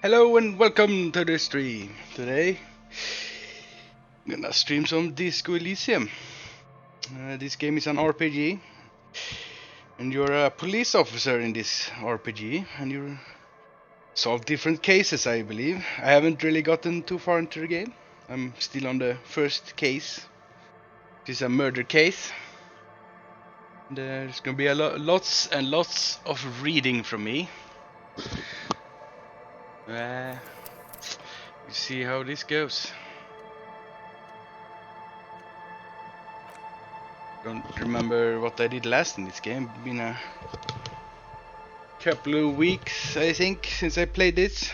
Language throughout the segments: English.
Hello and welcome to the stream. Today, I'm gonna stream some Disco Elysium. This game is an RPG, and you're a police officer in this RPG, and you solve different cases, I believe. I haven't really gotten too far into the game. I'm still on the first case. This is a murder case. And, there's gonna be lots and lots of reading from me. You see how this goes. Don't remember what I did last in this game. Been a couple of weeks, I think, since I played this.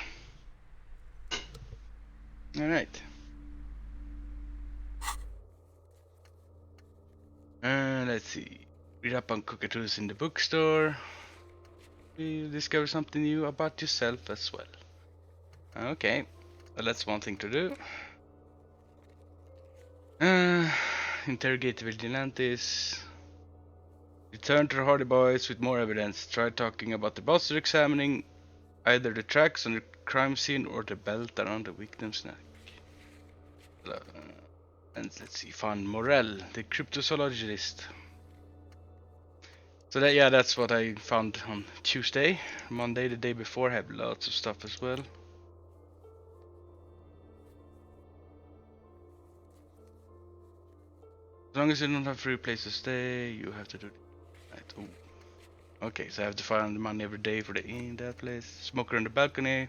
Alright. Let's see. Read up on cockatoos in the bookstore. You discover something new about yourself as well. Okay. Well, that's one thing to do. Interrogate vigilantes. Return to the Hardy Boys with more evidence. Try talking about the boss or examining either the tracks on the crime scene or the belt around the victim's neck. And let's see, find Morel, the cryptozoologist. So that's what I found on Tuesday. Monday, the day before, I have lots of stuff as well. As long as you don't have free place to stay, you have to do it. Right. Oh. Okay, so I have to find the money every day for the in that place. Smoker on the balcony.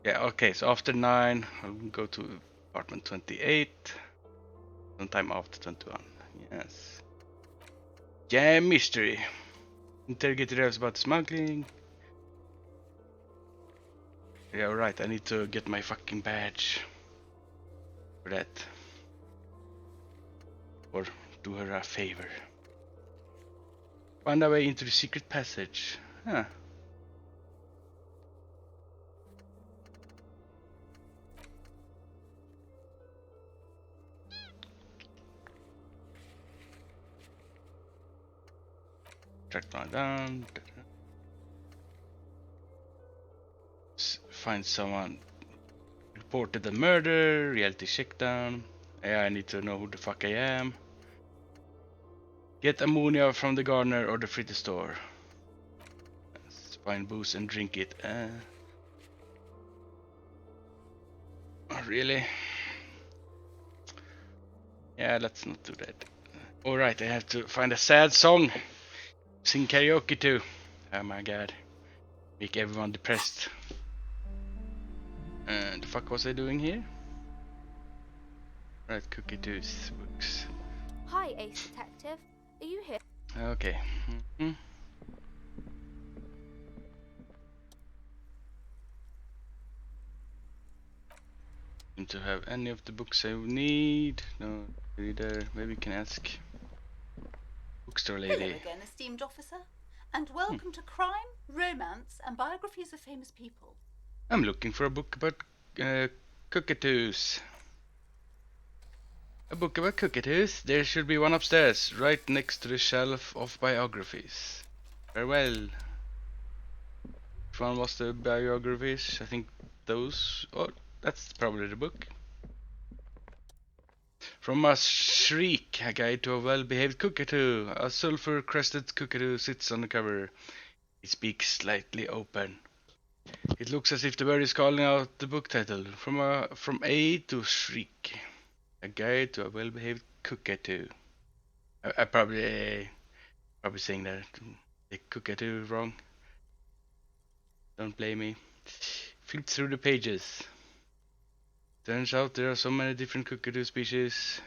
Yeah, okay, so after 9, I'll go to apartment 28. Sometime after 21. Yes. Yeah, mystery. Interrogate the refs about smuggling. Yeah, right, I need to get my fucking badge. For that. Or do her a favor. Find our way into the secret passage. Huh. Track down. Find someone reported the murder. Reality check down. Yeah, I need to know who the fuck I am. Get ammonia from the gardener or the fritz store. Find booze and drink it. Oh, really? Yeah, let's not do that. Alright, I have to find a sad song. Sing karaoke too. Oh my god. Make everyone depressed. The fuck was I doing here? Right, cookie tooth books. Hi, Ace Detective. Are you here? Okay. Seem to have any of the books I need. No, reader. Maybe you can ask. Bookstore lady. Hello again, esteemed officer, and welcome to Crime, Romance, and Biographies of Famous People. I'm looking for a book about cockatoos. A book about cockatoos? There should be one upstairs, right next to the shelf of biographies. Farewell. Which one was the biographies? I think those. Oh, that's probably the book. From a shriek, a guide to a well-behaved cockatoo. A sulfur-crested cockatoo sits on the cover. It speaks slightly open. It looks as if the bird is calling out the book title. From A to Shriek. A guide to a well-behaved cockatoo. I probably saying that the cockatoo wrong. Don't blame me. Flip through the pages. Turns out there are so many different cockatoo species,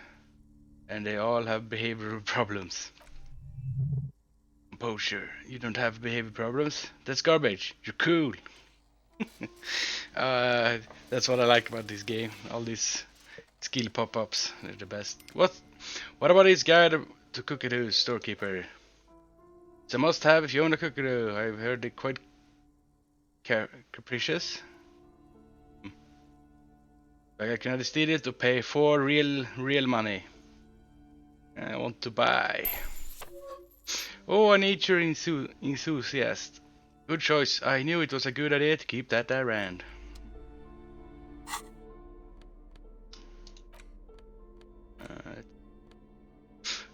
and they all have behavioral problems. Composure. You don't have behavior problems? That's garbage. You're cool. That's what I like about this game. All these skill pop-ups, they're the best. What about his guide to cockatoo storekeeper? It's a must-have if you own a cockatoo. I've heard they're quite capricious. Like I can steal it to pay for real money. I want to buy. Oh, a nature enthusiast. Good choice. I knew it was a good idea to keep that around. A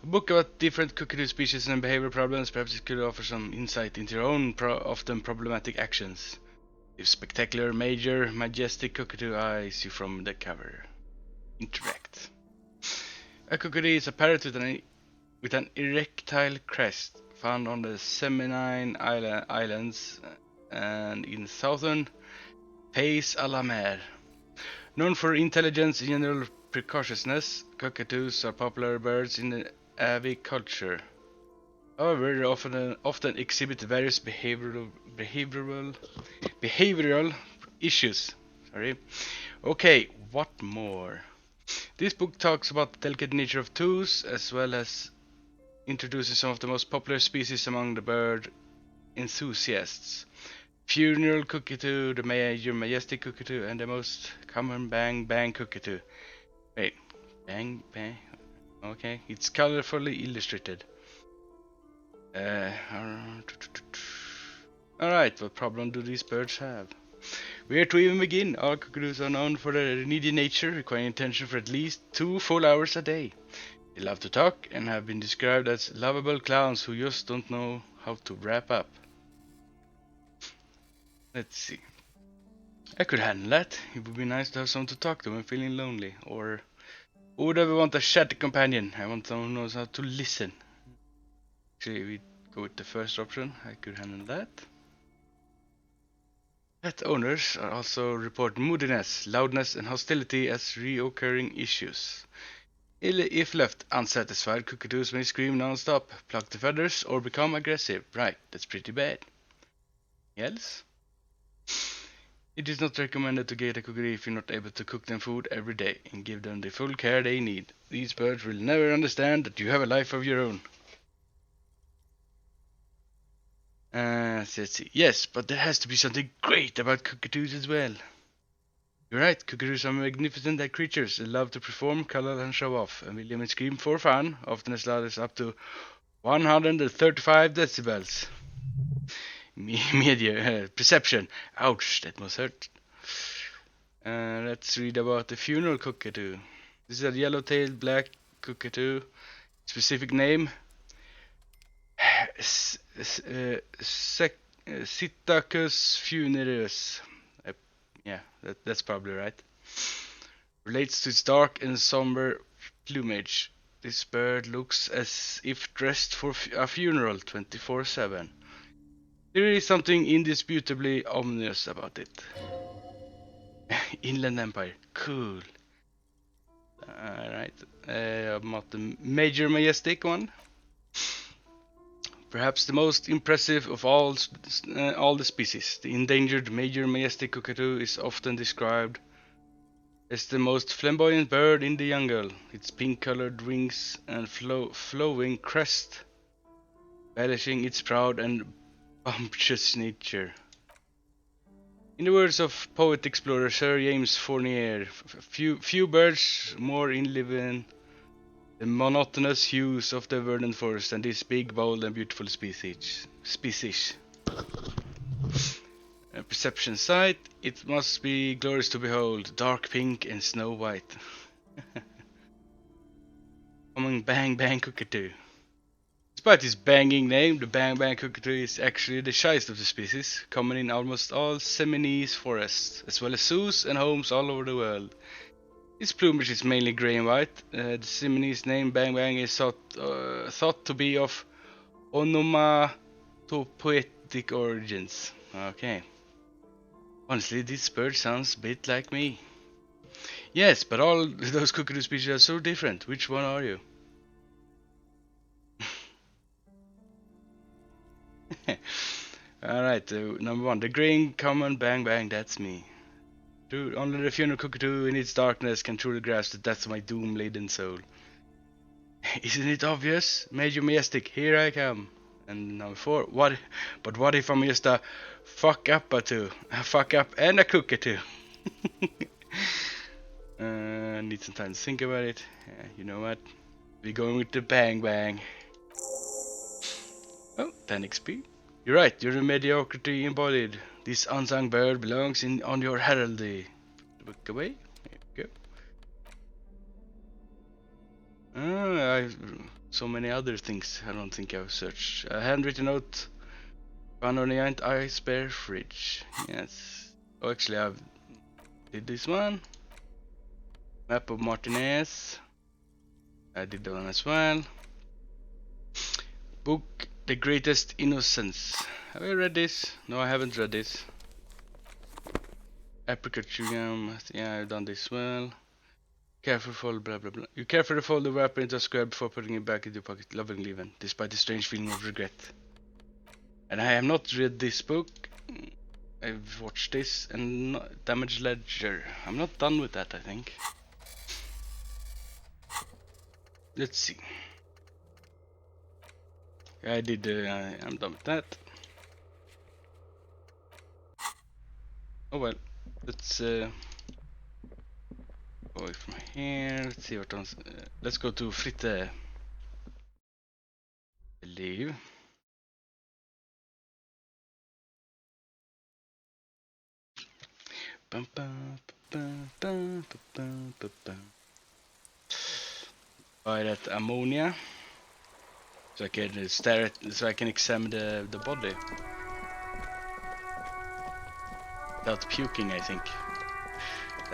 book about different cockatoo species and behavior problems. Perhaps it could offer some insight into your own often problematic actions. If spectacular, major, majestic cockatoo eyes you from the cover. Interact. A cockatoo is a parrot with an erectile crest found on the Seminine Islands and in southern Pays a la Mer. Known for intelligence and general precociousness, cockatoos are popular birds in the aviculture. However, they often exhibit various behavioral issues. Sorry. Okay, what more? This book talks about the delicate nature of toos, as well as introduces some of the most popular species among the bird enthusiasts. Funeral cockatoo, the major majestic cockatoo, and the most common bang bang cockatoo. Wait, bang bang. Okay, it's colorfully illustrated. Alright, what problem do these birds have? Where to even begin? All cockatoos are known for their needy nature, requiring attention for at least 2 full hours a day. They love to talk and have been described as lovable clowns who just don't know how to wrap up. Let's see. I could handle that. It would be nice to have someone to talk to when feeling lonely. Or who would ever want a chatty companion? I want someone who knows how to listen. Actually, we go with the first option. I could handle that. Pet owners are also report moodiness, loudness, and hostility as reoccurring issues. If left unsatisfied, cockatoos may scream non-stop, pluck the feathers, or become aggressive. Right, that's pretty bad. Else? It is not recommended to get a cockatoo if you're not able to cook them food every day and give them the full care they need. These birds will never understand that you have a life of your own. Let's see. Yes, but there has to be something great about cockatoos as well. You're right, cockatoos are magnificent creatures. They love to perform, cuddle, and show off, and will even scream for fun, often as loud as up to 135 decibels. Media perception. Ouch, that must hurt. Let's read about the funeral cockatoo. This is a yellow-tailed black cockatoo. Specific name: Psittacus funereus. Yeah, that's probably right. Relates to its dark and somber plumage. This bird looks as if dressed for a funeral 24/7. There is something indisputably ominous about it. Inland Empire, cool. Alright, about the major majestic one. Perhaps the most impressive of all the species, the endangered major majestic cockatoo is often described as the most flamboyant bird in the jungle. Its pink-colored wings and flowing crest, embellishing its proud and bumptious nature. In the words of poet explorer Sir James Fournier, few birds more in living the monotonous hues of the verdant forest than this big, bold, and beautiful species. Perception sight, it must be glorious to behold, dark pink and snow white. Common bang bang cockatoo. Despite its banging name, the bang bang cockatoo is actually the shyest of the species, common in almost all Seminese forests, as well as zoos and homes all over the world. Its plumage is mainly grey and white. The Seminese name bang bang is thought to be of onomatopoetic origins. Okay. Honestly, this bird sounds a bit like me. Yes, but all those cockatoo species are so different. Which one are you? Alright, number 1. The green common bang bang, that's me. Only the funeral cockatoo in its darkness can truly grasp the depths of my doom-laden soul. Isn't it obvious? Major majestic, here I come. And number 4. What if I'm just a fuck up and a cockatoo? Need some time to think about it. You know what? We're going with the bang bang. Oh, 10 XP. You're right, you're a mediocrity embodied. This unsung bird belongs on your heraldry. The book away. There you go. I've so many other things I don't think I've searched. A handwritten note found on the giant ice bear fridge. Yes. Oh, actually, I've did this one. Map of Martinez. I did that one as well. Book The Greatest Innocence. Have I read this? No, I haven't read this. Apricot chewing gum. Yeah, I've done this well. Careful fold, blah blah blah. You carefully fold the wrapper into a square before putting it back into your pocket, lovingly even, despite the strange feeling of regret. And I have not read this book. I've watched this and Damage Ledger. I'm not done with that, I think. Let's see. I did. I'm done with that. Oh well. Let's go away from here. Let's see what else. Let's go to Fritte. Believe. Bum, bum, bum, bum, bum, bum, bum. Buy that ammonia. So I can stare at, so I can examine the body without puking. I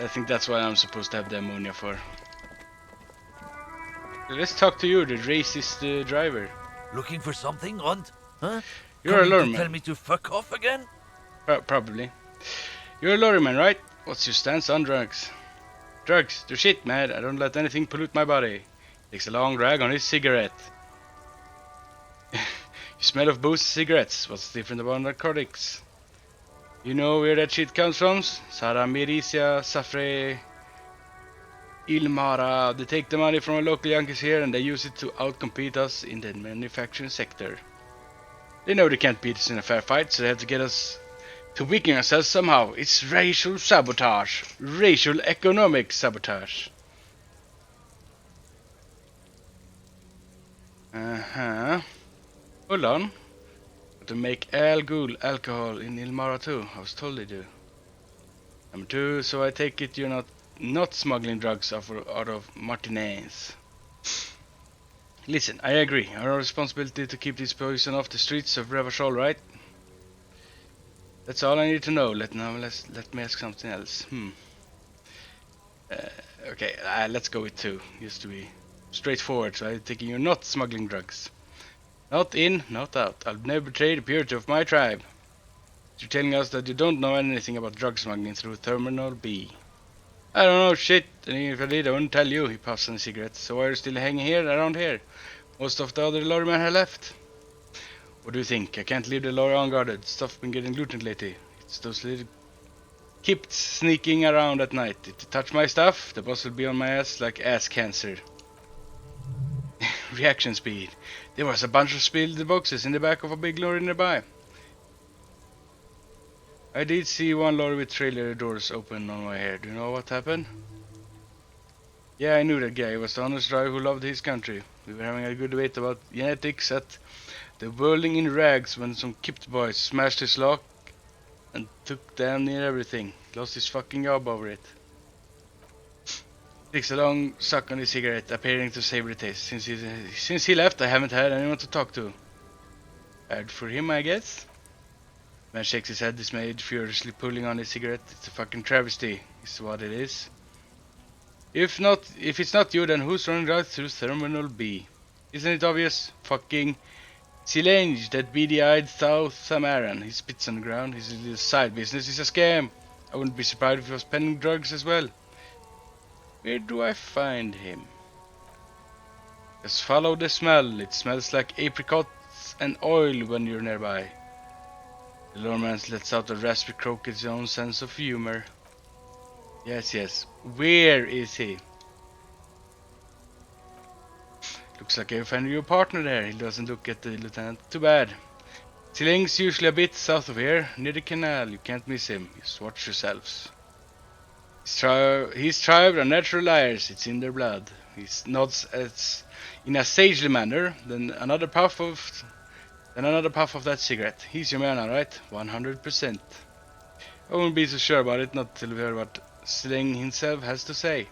think that's what I'm supposed to have the ammonia for. Let's talk to you, the racist driver. Looking for something, Hunt? Huh? You're a Coming to tell lorryman. me to fuck off again? Probably. You're a lorryman, right? What's your stance on drugs? Drugs, they're shit, man. I don't let anything pollute my body. Takes a long drag on his cigarette. You smell of booze and cigarettes. What's different about narcotics? You know where that shit comes from? Sara Miricia, Safre, Ilmara. They take the money from our local Yankees here and they use it to outcompete us in the manufacturing sector. They know they can't beat us in a fair fight, so they have to get us to weaken ourselves somehow. It's racial sabotage. Racial economic sabotage. Uh-huh. Hold on. To make Al Ghul alcohol in Ilmara too. I was told they do. Number 2, so I take it you're not smuggling drugs out of Martinez. Listen, I agree. Our responsibility to keep this poison off the streets of Revachol, right? That's all I need to know. Let me ask something else. Okay, let's go with 2, just to be straightforward. So I'm thinking you're not smuggling drugs. Not in, not out. I'll never betray the purity of my tribe. You're telling us that you don't know anything about drug smuggling through Terminal B. I don't know shit, and if I did, I wouldn't tell you. He puffs on a cigarette. So why are you still hanging here, around here? Most of the other lorrymen have left. What do you think? I can't leave the lorry unguarded. Stuff been getting looted lately. It's those little kips sneaking around at night. If they touch my stuff, the boss will be on my ass like ass cancer. Reaction speed. There was a bunch of spilled boxes in the back of a big lorry nearby. I did see one lorry with trailer doors open on my way here. Do you know what happened? Yeah, I knew that guy. He was the honest driver who loved his country. We were having a good debate about genetics at the Whirling in Rags when some kipped boys smashed his lock and took damn near everything. Lost his fucking job over it. Takes a long suck on his cigarette, appearing to savor the taste. Since he left, I haven't had anyone to talk to. Bad for him, I guess. Man shakes his head, dismayed, furiously pulling on his cigarette. It's a fucking travesty, is what it is. If it's not you, then who's running right through Terminal B? Isn't it obvious? Fucking Silange, that beady-eyed South Samaran. He spits on the ground. His little side business is a scam. I wouldn't be surprised if he was penning drugs as well. Where do I find him? Just follow the smell. It smells like apricots and oil when you're nearby. The lorryman lets out a raspy croak at his own sense of humor. Yes. Where is he? Looks like I found your partner there. He doesn't look at the lieutenant. Too bad. Siling's usually a bit south of here, near the canal. You can't miss him. Just watch yourselves. His tribe are natural liars. It's in their blood. He nods in a sagely manner. Then another puff of And another puff of that cigarette. He's your man, alright? 100%. I won't be so sure about it, not till we hear what Sling himself has to say.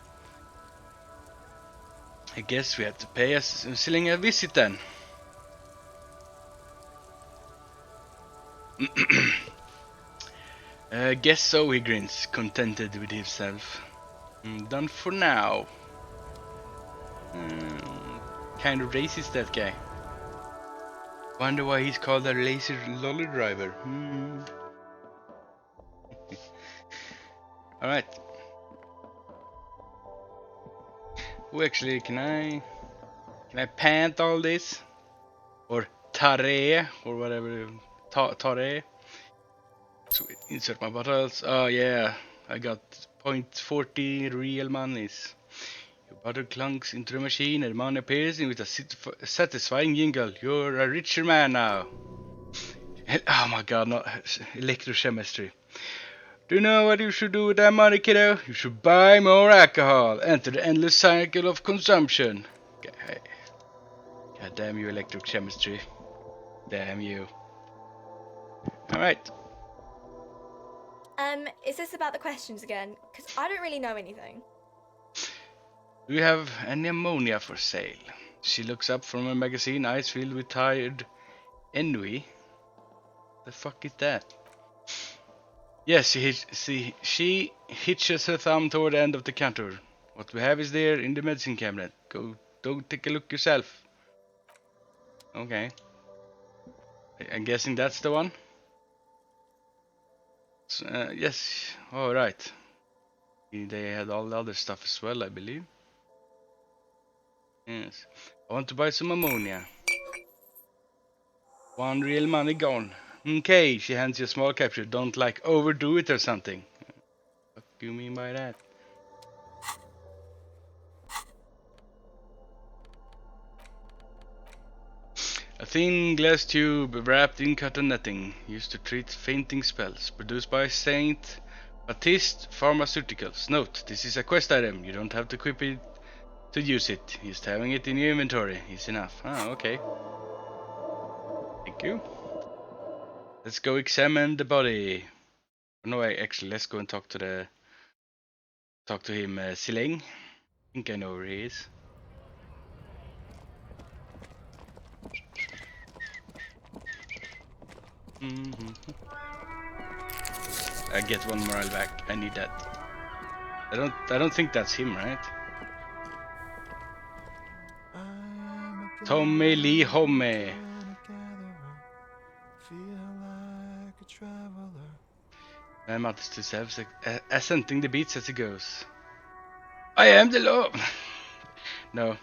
I guess we have to pay Sling a visit then. Guess so, he grins, contented with himself. Done for now. Kind of racist, that guy. Wonder why he's called a lazy lolly driver. Alright. Oh, actually, can I pant all this? Or tare, or whatever. Tare. So insert my bottles. Oh yeah, I got 0.40 real monies. Your bottle clunks into the machine and money appears with a satisfying jingle. You're a richer man now. Oh my god, not electrochemistry. Do you know what you should do with that money, kiddo? You should buy more alcohol. Enter the endless cycle of consumption. God damn you, electrochemistry. Damn you. Alright. Is this about the questions again? Because I don't really know anything. Do you have any ammonia for sale? She looks up from her magazine, eyes filled with tired envy. The fuck is that? Yes, she hitches her thumb toward the end of the counter. What we have is there in the medicine cabinet. Go take a look yourself. Okay. I'm guessing that's the one. So, yes. All right. They had all the other stuff as well, I believe. Yes. I want to buy some ammonia. 1 real money gone. Okay, she hands you a small capsule. Don't like overdo it or something. What do you mean by that? A thin glass tube wrapped in cotton netting, used to treat fainting spells, produced by Saint Baptiste Pharmaceuticals. Note, this is a quest item. You don't have to equip it to use it. Just having it in your inventory is enough. Ah, okay. Thank you. Let's go examine the body. No, actually, let's go and talk to him, Siling. I think I know where he is. I get 1 morale back. I need that. I don't think that's him, right? Tommy Lee Homme. I'm out to self assenting the beats as it goes. I am the law. No.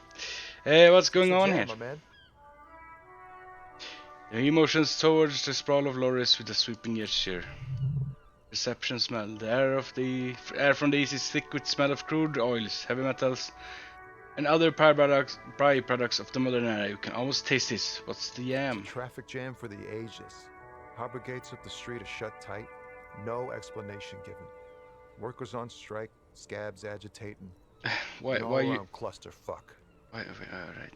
Hey, what's going on here? He motions towards the sprawl of lorries with a sweeping gesture. Perception smell. The air from these is thick with smell of crude oils, heavy metals, and other byproducts of the modern era. You can almost taste this. What's the yam? Traffic jam for the ages. Harbor gates up the street are shut tight. No explanation given. Workers on strike, scabs agitating. why you clusterfuck. Right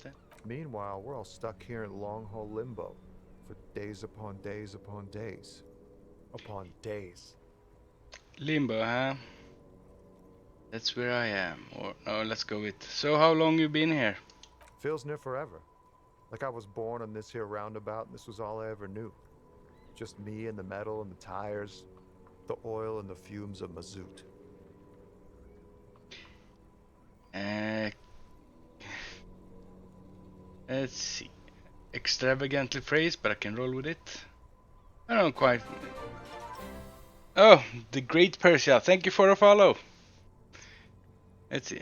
then. Meanwhile, we're all stuck here in long-haul limbo for days upon days upon days upon days. Limbo, huh? That's where I am. Or no, let's go with. So how long you been here? Feels near forever. Like I was born on this here roundabout and this was all I ever knew. Just me and the metal and the tires, the oil and the fumes of mazout. Let's see. Extravagantly phrased, but I can roll with it. I don't quite. Oh, the Great Persia. Thank you for a follow. Let's see.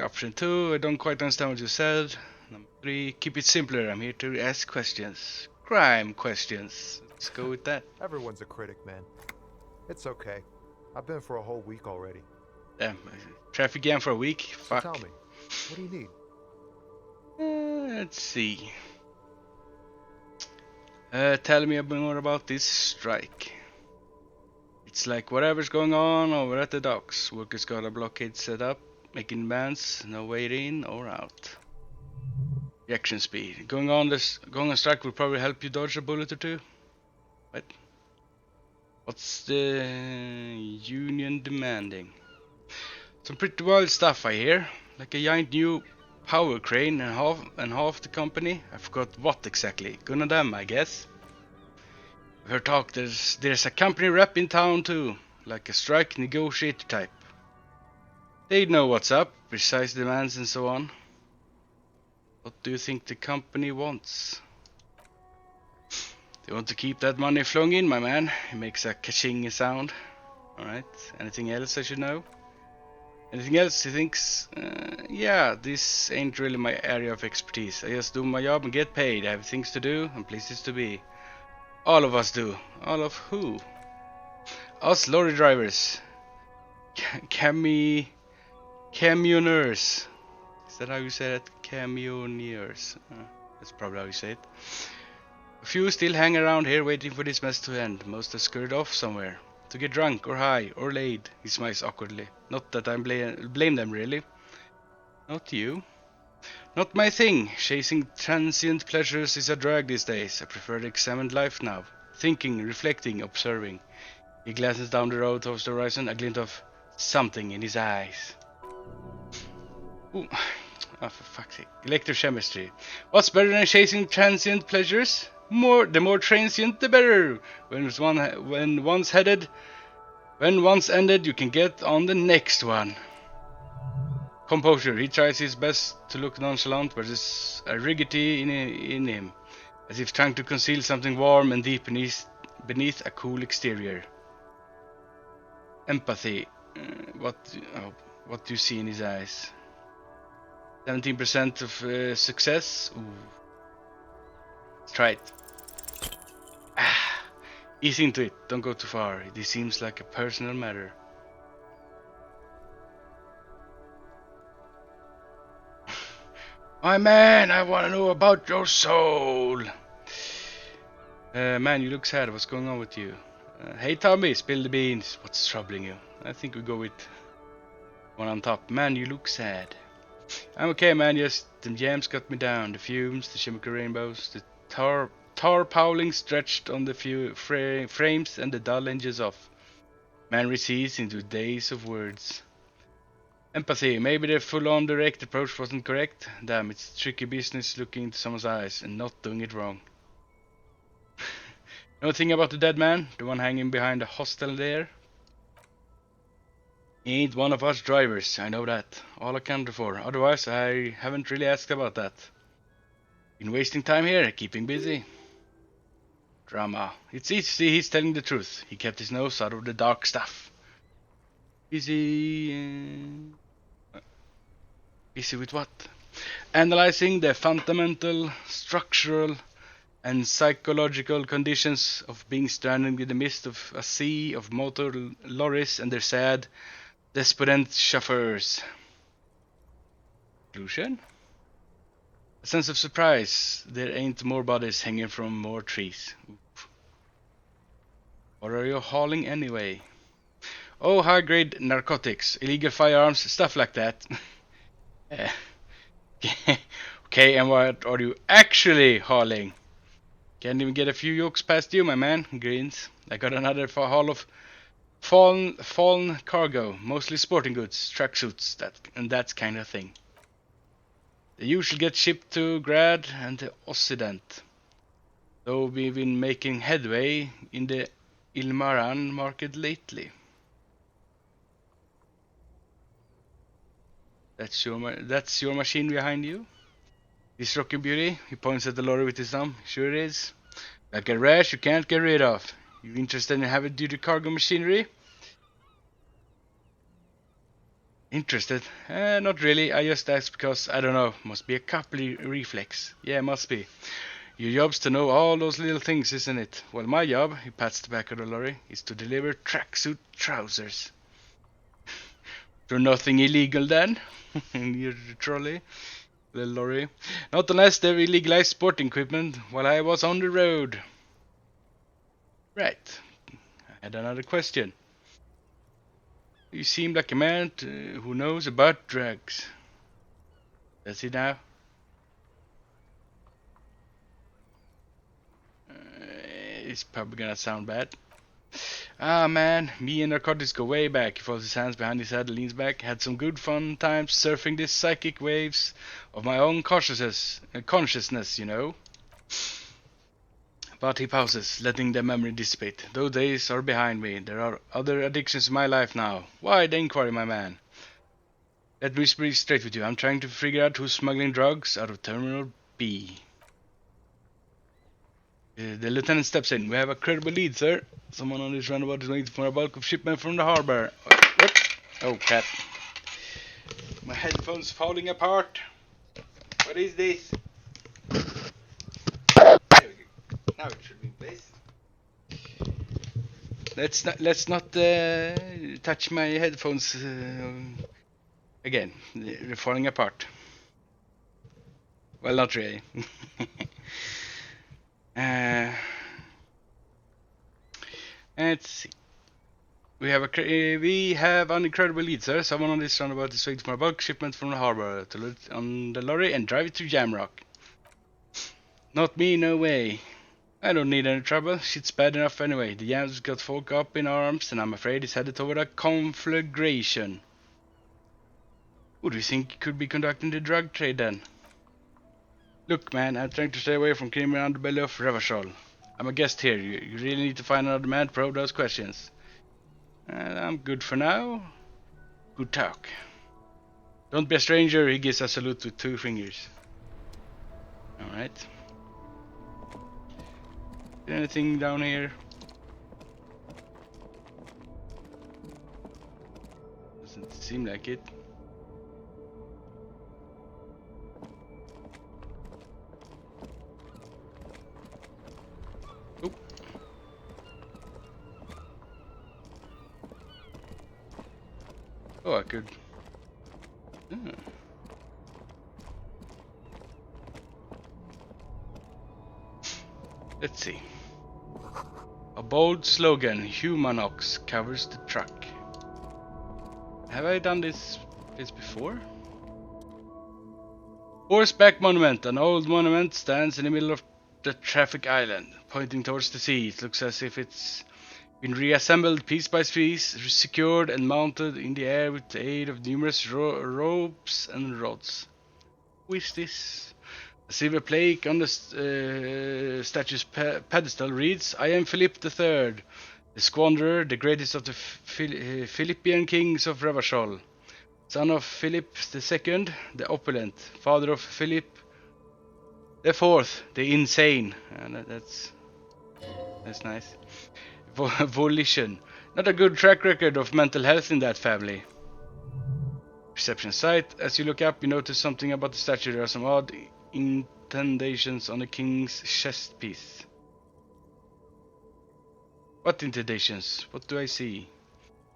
Option 2. I don't quite understand what you said. Number 3. Keep it simpler. I'm here to ask questions. Crime questions. Let's go with that. Everyone's a critic, man. It's okay. I've been for a whole week already. Damn. Traffic jam for a week? Fuck. So tell me, what do you need? Let's see. Tell me a bit more about this strike. It's like whatever's going on over at the docks. Workers got a blockade set up, making demands, no way in or out. Reaction speed. Going on strike will probably help you dodge a bullet or two. What? What's the union demanding? Some pretty wild stuff I hear. Like a giant new power crane and half the company. I forgot what exactly. Good on them, I guess. I've heard talk there's a company rep in town too. Like a strike negotiator type. They know what's up, precise demands and so on. What do you think the company wants? They want to keep that money flowing in, my man. It makes a ka-ching sound. Alright, anything else I should know? Anything else he thinks? Yeah, this ain't really my area of expertise. I just do my job and get paid. I have things to do and places to be. All of us do. All of who? Us lorry drivers. Camioners. Is that how you say that? Camioners. That's probably how you say it. A few still hang around here waiting for this mess to end. Most have scurried off somewhere. To get drunk or high or laid. He smiles awkwardly. Not that I blame them really. Not you. Not my thing. Chasing transient pleasures is a drag these days. I prefer the examined life now. Thinking, reflecting, observing. He glances down the road towards the horizon, a glint of something in his eyes. Ooh. Oh, for fuck's sake. Electrochemistry. What's better than chasing transient pleasures? The more transient, the better. When once ended, you can get on the next one. Composure. He tries his best to look nonchalant, but there's a rigidity in him, as if trying to conceal something warm and deep beneath a cool exterior. Empathy. What do you see in his eyes? 17% of success. Ooh. Let's try it. Ease into it. Don't go too far. This seems like a personal matter. My man, I want to know about your soul. Man, you look sad. What's going on with you? Hey Tommy, spill the beans. What's troubling you? I think we go with one on top. Man, you look sad. I'm okay, man. Just the jams got me down. The fumes, the chemical rainbows, the tar powling stretched on the few frames, and the dull edges off. Man recedes into days of words. Empathy. Maybe the full-on direct approach wasn't correct. Damn, it's tricky business looking into someone's eyes and not doing it wrong. Know anything about the dead man? The one hanging behind the hostel there? He ain't one of us drivers, I know that. All accounted for. Otherwise, I haven't really asked about that. Been wasting time here, keeping busy. Drama. It's easy to see he's telling the truth. He kept his nose out of the dark stuff. Busy with what? Analyzing the fundamental, structural, and psychological conditions of being stranded in the midst of a sea of motor lorries and their sad, despondent chauffeurs. Conclusion? A sense of surprise. There ain't more bodies hanging from more trees. Oof. What are you hauling anyway? Oh, high-grade narcotics, illegal firearms, stuff like that. Okay, and what are you actually hauling? Can't even get a few yokes past you, my man. Grins. I got another haul of fallen cargo, mostly sporting goods, tracksuits, that kind of thing. They usually get shipped to Grad and the Occident. Though we've been making headway in the Ilmaran market lately. That's your machine behind you? This rocking beauty? He points at the lorry with his thumb. Sure it is. Like a rash you can't get rid of. You interested in heavy-duty cargo machinery? Interested? Not really. I just asked because, I don't know, must be a couple reflex. Yeah, must be. Your job's to know all those little things, isn't it? Well, my job, he pats the back of the lorry, is to deliver tracksuit trousers. There's nothing illegal then? In your trolley? The lorry. Not unless they've illegalized sporting equipment while I was on the road. Right. I had another question. You seem like a man who knows about drugs. Does he now? It's probably gonna sound bad. Ah man, me and narcotics go way back. He folds his hands behind his head and leans back. Had some good fun times surfing the psychic waves of my own consciousness, you know. But he pauses, letting the memory dissipate. Those days are behind me. There are other addictions in my life now. Why the inquiry, my man? Let me be straight with you. I'm trying to figure out who's smuggling drugs out of Terminal B. The lieutenant steps in. We have a credible lead, sir. Someone on this roundabout is waiting for a bulk of shipment from the harbor. Oh, crap. My headphones falling apart. What is this? There we go. Now it should be in place. Let's not touch my headphones again. They're falling apart. Well, not really. Let's see. We have an incredible lead, sir. Someone on this roundabout is waiting for a bulk shipment from the harbor to load on the lorry and drive it to Jamrock. Not me, no way. I don't need any trouble. Shit's bad enough anyway. The Yams got folk up in arms, and I'm afraid he's headed toward a conflagration. Who do you think could be conducting the drug trade then? Look, man, I'm trying to stay away from criminal underbelly of Revachol. I'm a guest here. You really need to find another man to probe those questions. I'm good for now. Good talk. Don't be a stranger, he gives a salute with 2 fingers. Alright. Anything down here? Doesn't seem like it. Oh. Oh, I could. Let's see. A bold slogan, Humanox, covers the truck. Have I done this before? Horseback Monument. An old monument stands in the middle of the traffic island, pointing towards the sea. It looks as if it's been reassembled piece by piece, secured and mounted in the air with the aid of numerous ropes and rods. Who is this? A silver plaque on the statue's pedestal reads, I am Philip III, the Squanderer, the greatest of the Philippian kings of Revachol, son of Philip II, the opulent, father of Philip IV, the insane. That's nice. Volition. Not a good track record of mental health in that family. Perception sight. As you look up, you notice something about the statue. There are some odd indentations on the king's chest piece. What indentations? What do I see?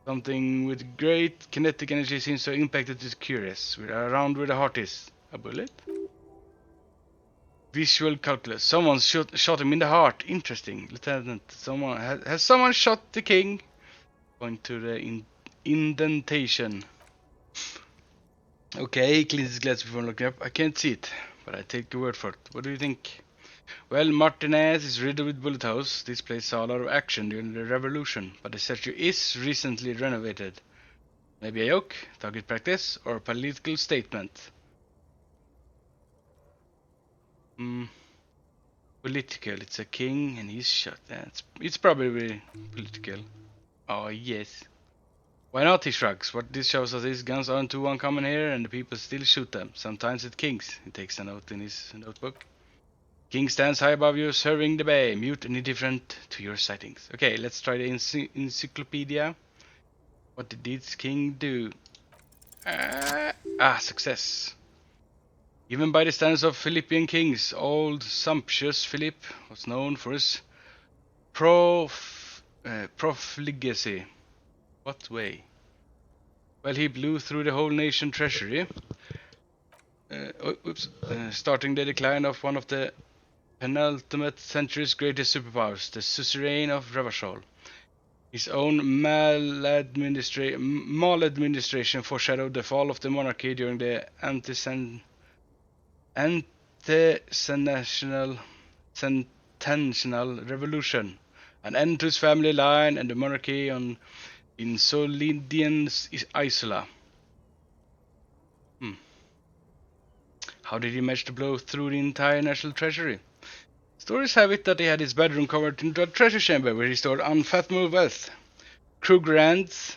Something with great kinetic energy seems to have impacted this curious. Around where the heart is. A bullet? Visual calculus. Someone shot him in the heart. Interesting. Lieutenant, has someone shot the king? Point to the indentation. Okay, he cleans his glass before looking up. I can't see it, but I take your word for it. What do you think? Well, Martinez is riddled with bullet holes. This place saw a lot of action during the revolution, but the statue is recently renovated. Maybe a joke, target practice, or a political statement. Political. It's a king and he's shot. It's probably political. Oh yes. Why not? He shrugs. What this shows us is guns aren't too uncommon here, and the people still shoot them. Sometimes at kings. He takes a note in his notebook. King stands high above you, serving the bay. Mute and indifferent to your sightings. Okay, let's try the encyclopedia. What did this king do? Success. Even by the standards of Philippian kings, old sumptuous Philip was known for his profligacy. What way? Well, he blew through the whole nation treasury, starting the decline of one of the penultimate century's greatest superpowers, the suzerain of Revachol. His own maladministration foreshadowed the fall of the monarchy during the Centennial Revolution. an end to his family line and the monarchy on Insulindian Isola. How did he manage to blow through the entire national treasury? Stories have it that he had his bedroom covered into a treasure chamber where he stored unfathomable wealth. Krugerrands,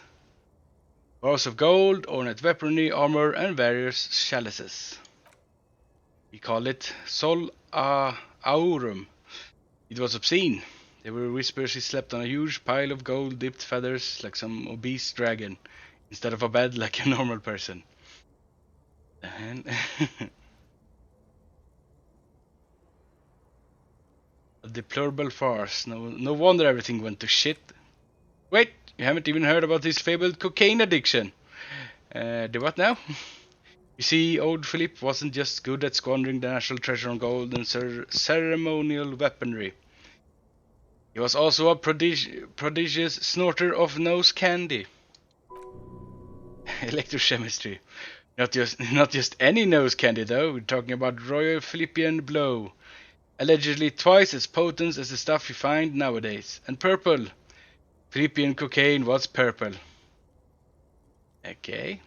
bars of gold, ornate weaponry, armor, and various chalices. We call it Sol Aurum. It was obscene. There were whispers he slept on a huge pile of gold-dipped feathers like some obese dragon, instead of a bed like a normal person. And a deplorable farce. No wonder everything went to shit. Wait, you haven't even heard about his fabled cocaine addiction. The what now? You see, old Philip wasn't just good at squandering the national treasure on gold and ceremonial weaponry. He was also a prodigious snorter of nose candy. Electrochemistry. Not just any nose candy though. We're talking about Royal Philippian Blow. Allegedly twice as potent as the stuff you find nowadays. And purple. Philippian cocaine was purple. Okay.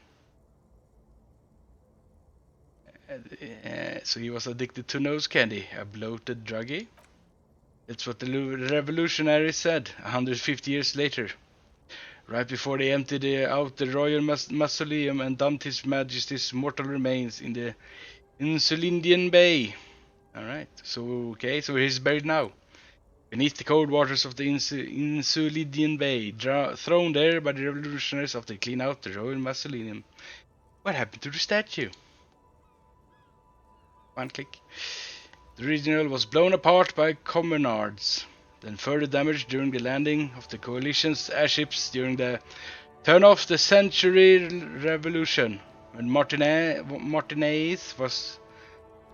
So he was addicted to nose candy, a bloated druggie. That's what the revolutionaries said 150 years later. Right before they emptied out the royal mausoleum and dumped His Majesty's mortal remains in the Insulindian Bay. Alright, so he's buried now. Beneath the cold waters of the Insulindian Bay, thrown there by the revolutionaries after they cleaned out the royal mausoleum. What happened to the statue? One click. The original was blown apart by communards, then further damaged during the landing of the coalition's airships during the turn of the century revolution, when Martinez was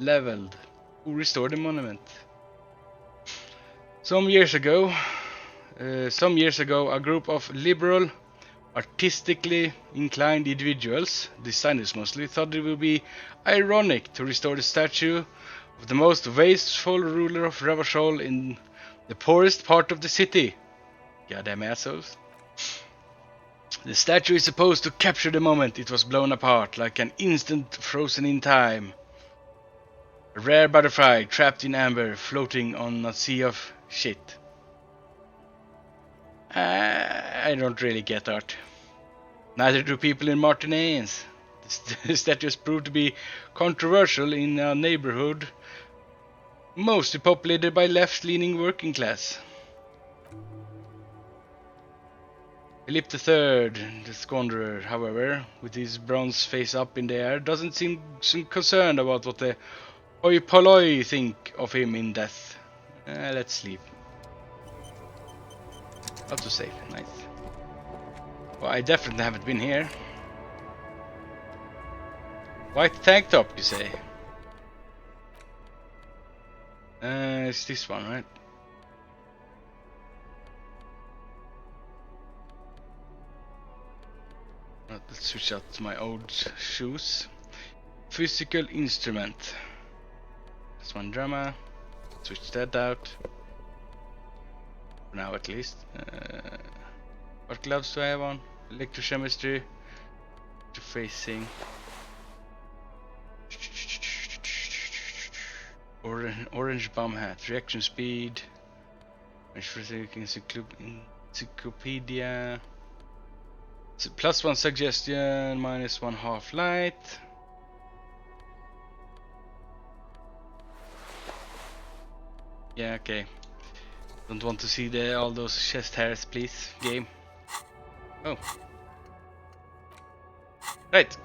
leveled. Who restored the monument? Some years ago, a group of liberal, artistically inclined individuals, designers mostly, thought it would be ironic to restore the statue of the most wasteful ruler of Ravachol in the poorest part of the city. Goddamn assholes. The statue is supposed to capture the moment it was blown apart, like an instant frozen in time. A rare butterfly trapped in amber, floating on a sea of shit. I don't really get art. Neither do people in Martinez. The statues proved to be controversial in a neighborhood mostly populated by left-leaning working class. Philip III, the squanderer, however, with his bronze face up in the air, doesn't seem concerned about what the hoi polloi think of him in death. Let's sleep. Auto save, nice. Well, I definitely haven't been here. White tank top, you say? It's this one, right? Let's switch out to my old shoes. Physical instrument. That's one drama. Switch that out. For now at least. What gloves do I have on? Electrochemistry. Interfacing. Orange bomb hat. Reaction speed. Encyclopedia. +1 suggestion, -1 half light. Yeah, okay. Don't want to see all those chest hairs, please, game. Oh. Right.